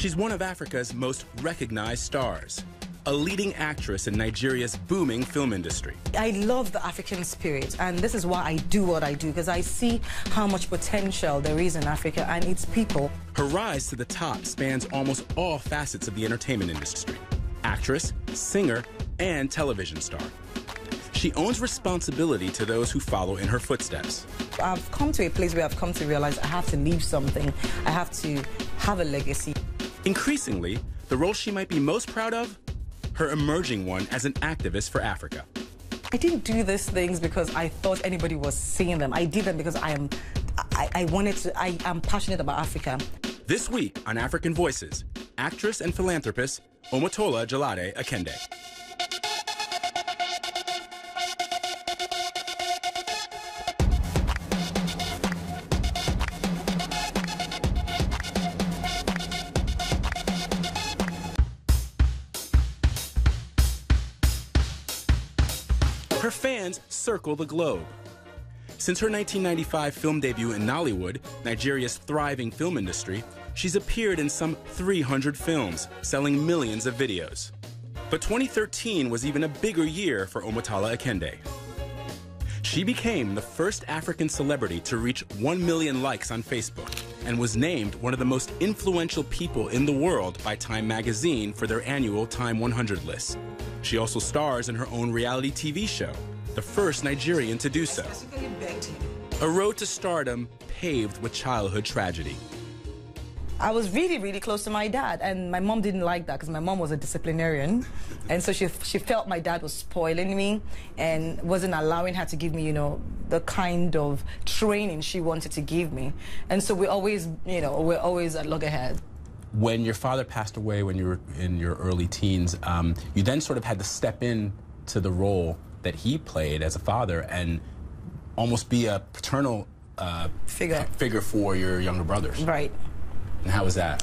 She's one of Africa's most recognized stars, a leading actress in Nigeria's booming film industry. I love the African spirit, and this is why I do what I do, because I see how much potential there is in Africa and its people. Her rise to the top spans almost all facets of the entertainment industry: actress, singer, and television star. She owns responsibility to those who follow in her footsteps. I've come to a place where I've come to realize I have to leave something. I have to have a legacy. Increasingly, the role she might be most proud of, her emerging one as an activist for Africa. I didn't do these things because I thought anybody was seeing them. I did them because I am passionate about Africa. This week on African Voices, actress and philanthropist Omotola Jalade Ekeinde. Her fans circle the globe. Since her 1995 film debut in Nollywood, Nigeria's thriving film industry, she's appeared in some 300 films, selling millions of videos. But 2013 was even a bigger year for Omotola Jalade. She became the first African celebrity to reach 1 million likes on Facebook and was named one of the most influential people in the world by Time magazine for their annual Time 100 list. She also stars in her own reality TV show, the first Nigerian to do so. A road to stardom paved with childhood tragedy. I was really, really close to my dad, and my mom didn't like that because my mom was a disciplinarian, and so she felt my dad was spoiling me and wasn't allowing her to give me, you know, the kind of training she wanted to give me. And so we're always at loggerheads. When your father passed away when you were in your early teens, you then sort of had to step in to the role that he played as a father and almost be a paternal figure for your younger brothers. Right. And how was that?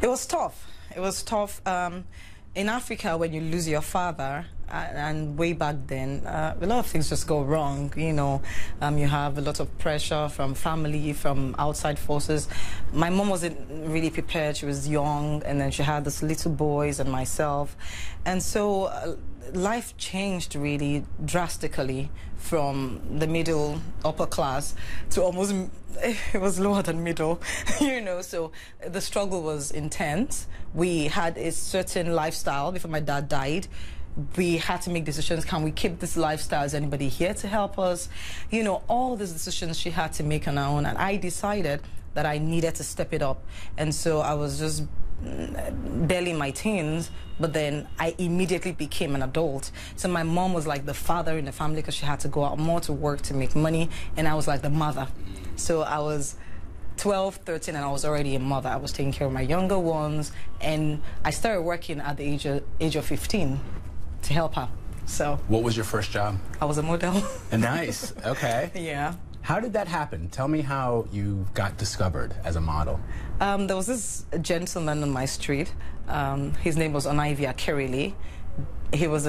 It was tough. It was tough. In Africa, when you lose your father, and way back then, a lot of things just go wrong. You know, you have a lot of pressure from family, from outside forces. My mom wasn't really prepared. She was young, and then she had these little boys and myself. And so life changed really drastically from the middle, upper class to almost, it was lower than middle, you know, so the struggle was intense. We had a certain lifestyle before my dad died. We had to make decisions. Can we keep this lifestyle? Is anybody here to help us? You know, all these decisions she had to make on her own, and I decided that I needed to step it up. And so I was just barely in my teens, but then I immediately became an adult. So my mom was like the father in the family because she had to go out more to work to make money, and I was like the mother. So I was 12, 13, and I was already a mother. I was taking care of my younger ones, and I started working at the age of 15 to help her. So what was your first job? I was a model. Nice. Okay. Yeah. How did that happen? Tell me how you got discovered as a model. There was this gentleman on my street. His name was Onaivia Kerili. He was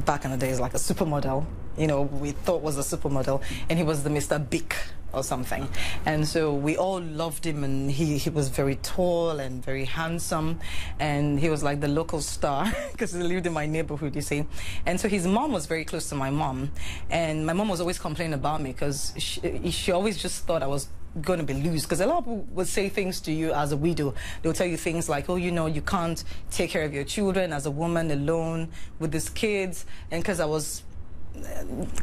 back in the days like a supermodel. You know, we thought was a supermodel, and he was the Mr. Big or something. And so we all loved him, and he was very tall and very handsome, and he was like the local star because he lived in my neighborhood, you see. And so his mom was very close to my mom, and my mom was always complaining about me because she always just thought I was going to be loose, because a lot of people would say things to you as a widow. They'll tell you things like, oh, you know, you can't take care of your children as a woman alone with these kids. And because I was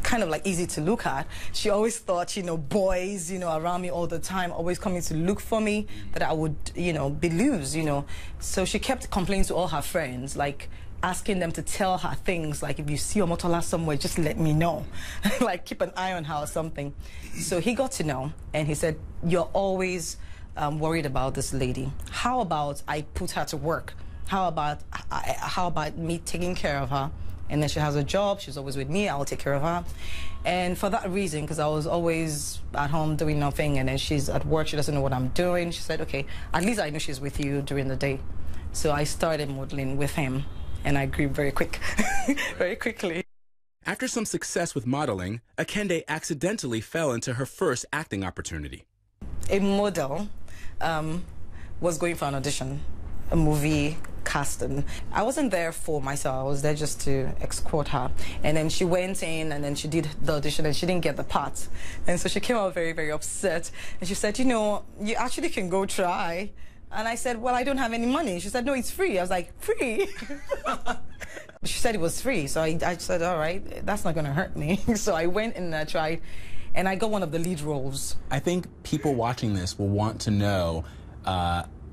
kind of like easy to look at, she always thought, you know, boys, you know, around me all the time, always coming to look for me, that I would, you know, be loose, you know. So she kept complaining to all her friends, like asking them to tell her things like, if you see Omotola somewhere, just let me know. Like keep an eye on her or something. So he got to know, and he said, you're always worried about this lady. How about I put her to work? How about me taking care of her? And then she has a job, she's always with me, I'll take care of her. And for that reason, because I was always at home doing nothing, and then she's at work, she doesn't know what I'm doing, she said, okay, at least I know she's with you during the day. So I started modeling with him, and I grew very very quickly. After some success with modeling, Ekeinde accidentally fell into her first acting opportunity. A model was going for an audition a movie casting. I wasn't there for myself. I was there just to escort her. And then she went in and then she did the audition and she didn't get the part. And so she came out very, very upset. And she said, you know, you actually can go try. And I said, well, I don't have any money. She said, no, it's free. I was like, free? She said it was free. So I said, all right, that's not going to hurt me. So I went and I tried. And I got one of the lead roles. I think people watching this will want to know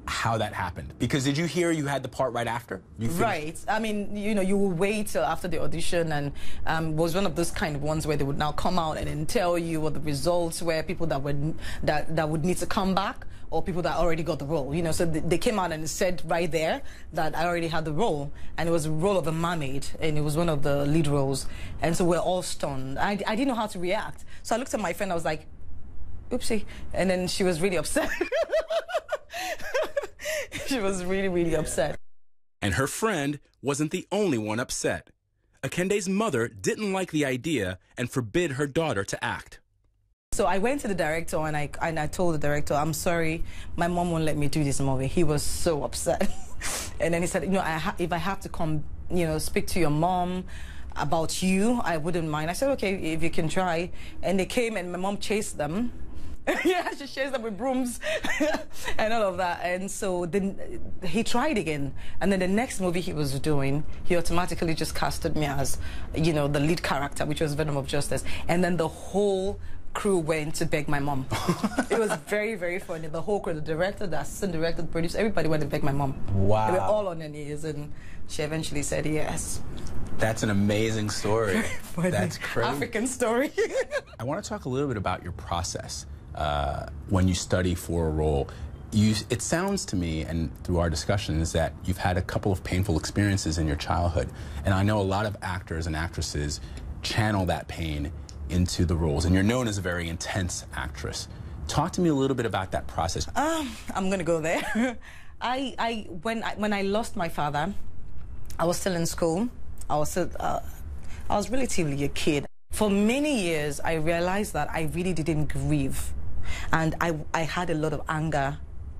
how that happened. Because did you hear you had the part right after? Right. I mean, you know, you will wait till after the audition, and was one of those kind of ones where they would now come out and then tell you what the results were, people that would need to come back, or people that already got the role. You know, so they came out and said right there that I already had the role, and it was a role of a mermaid, and it was one of the lead roles. And so we're all stunned. I didn't know how to react. So I looked at my friend, I was like, oopsie. And then she was really upset. She was really, really upset. And her friend wasn't the only one upset. Ekeinde's mother didn't like the idea and forbid her daughter to act. So I went to the director and I told the director, I'm sorry, my mom won't let me do this movie. He was so upset. And then he said, you know, if I have to come, you know, speak to your mom about you, I wouldn't mind. I said, okay, if you can try. And they came and my mom chased them. Yeah, she chased them with brooms and all of that. And so then he tried again. And then the next movie he was doing, he automatically just casted me as, you know, the lead character, which was Venom of Justice. And then the whole crew went to beg my mom. It was very, very funny. The whole crew, the director, the assistant director, the producer, everybody went to beg my mom. Wow. They were all on their knees, and she eventually said yes. That's an amazing story. That's crazy. African story. I want to talk a little bit about your process. When you study for a role, it sounds to me, and through our discussions, that you've had a couple of painful experiences in your childhood. And I know a lot of actors and actresses channel that pain into the roles, and you're known as a very intense actress. Talk to me a little bit about that process. I'm going to go there. When I lost my father, I was still in school. I was relatively a kid. For many years, I realized that I really didn't grieve. And I had a lot of anger,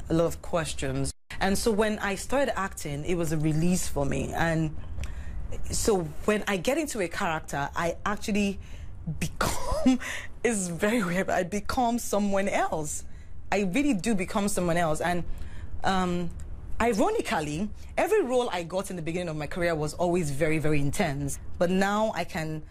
a lot of questions. And so when I started acting, it was a release for me. And so when I get into a character, I actually become, it's very weird, but I become someone else. I really do become someone else. And ironically, every role I got in the beginning of my career was always very, very intense. But now I can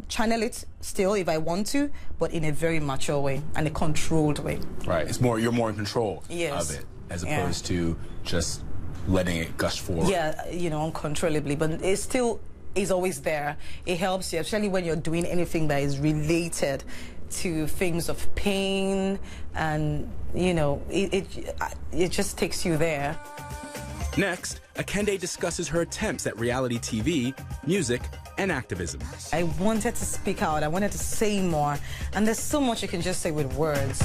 channel it still if I want to, but in a very mature way and a controlled way. Right. It's more, you're more in control yes. of it, as opposed to just letting it gush forward. Yeah, you know, uncontrollably. But it still is always there. It helps you, especially when you're doing anything that is related to things of pain, and you know, it just takes you there. Next, Ekeinde discusses her attempts at reality TV, music, and activism. I wanted to speak out. I wanted to say more, and there's so much you can just say with words.